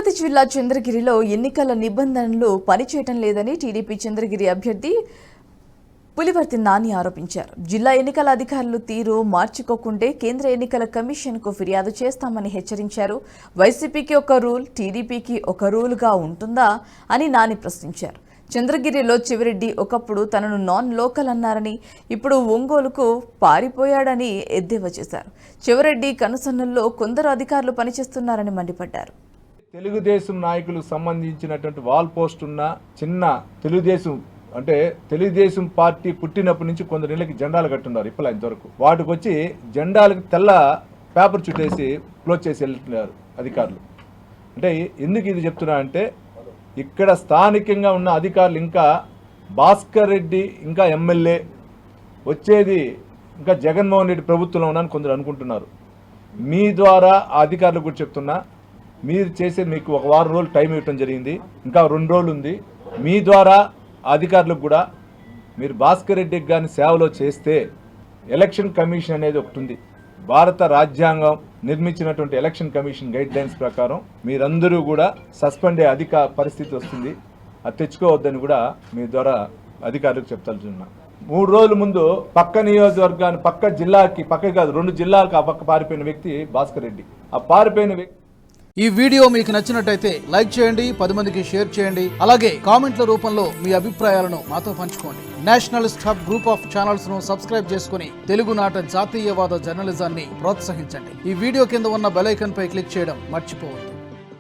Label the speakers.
Speaker 1: తిరుపతి జిల్లా చంద్రగిరిలో ఎన్నికల నిబంధనలు పనిచేయటం లేదని టీడీపీ చంద్రగిరి అభ్యర్థి పులివర్తి నాని ఆరోపించారు. జిల్లా ఎన్నికల అధికారులు తీరు మార్చుకోకుంటే కేంద్ర ఎన్నికల కమిషన్కు ఫిర్యాదు చేస్తామని హెచ్చరించారు. వైసీపీకి ఒక రూల్, టీడీపీకి ఒక రూల్గా ఉంటుందా అని నాని ప్రశ్నించారు. చంద్రగిరిలో చివరెడ్డి ఒకప్పుడు తనను నాన్ లోకల్ అన్నారని, ఇప్పుడు ఒంగోలుకు పారిపోయాడని ఎద్దేవా చేశారు. చివరెడ్డి కనుసన్నల్లో కొందరు అధికారులు పనిచేస్తున్నారని మండిపడ్డారు.
Speaker 2: తెలుగుదేశం నాయకులకు సంబంధించినటువంటి వాల్ పోస్ట్ ఉన్న చిన్న తెలుగుదేశం పార్టీ పుట్టినప్పటి నుంచి కొందరు ఇళ్ళకి జెండాలు కట్టున్నారు. ఇప్పుడు ఇంతవరకు వాటికి వచ్చి జెండాలకు తెల్ల పేపర్ చుట్టేసి క్లోజ్ చేసి వెళ్తున్నారు అధికారులు. అంటే ఎందుకు ఇది చెప్తున్నా అంటే, ఇక్కడ స్థానికంగా ఉన్న అధికారులు ఇంకా భాస్కర్ రెడ్డి ఇంకా ఎమ్మెల్యే వచ్చేది ఇంకా జగన్మోహన్ రెడ్డి ప్రభుత్వంలో ఉన్నారని కొందరు అనుకుంటున్నారు. మీ ద్వారా ఆ అధికారులు కూడా చెప్తున్నా, మీరు చేసేది మీకు 1 వారం రోజులు టైం ఇవ్వటం జరిగింది, ఇంకా 2 రోజులు ఉంది. మీ ద్వారా అధికారులకు కూడా మీరు భాస్కర్ రెడ్డికి కానీ సేవలో చేస్తే ఎలక్షన్ కమిషన్ అనేది ఒకటి ఉంది. భారత రాజ్యాంగం నిర్మించినటువంటి ఎలక్షన్ కమిషన్ గైడ్ లైన్స్ ప్రకారం మీరందరూ కూడా సస్పెండ్ అయ్యే పరిస్థితి వస్తుంది. అది తెచ్చుకోవద్దని కూడా మీ ద్వారా అధికారులకు చెప్తాల్సిన 3 రోజుల ముందు పక్క నియోజకవర్గాన్ని పక్క జిల్లాకి, పక్క కాదు 2 జిల్లాలకు ఆ పక్క పారిపోయిన వ్యక్తి భాస్కర్ రెడ్డి. ఆ పారిపోయిన వ్యక్తి
Speaker 3: ఈ వీడియో మీకు నచ్చినట్టయితే లైక్ చేయండి, 10 మందికి షేర్ చేయండి. అలాగే కామెంట్ల రూపంలో మీ అభిప్రాయాలను మాతో పంచుకోండి. Nationalist hub group of channels ను సబ్స్క్రైబ్ చేసుకుని తెలుగునాట జాతీయవాద జర్నలిజాన్ని ప్రోత్సహించండి. ఈ వీడియో కింద ఉన్న బెల్ ఐకాన్ పై క్లిక్ చేయడం మర్చిపోవద్దు.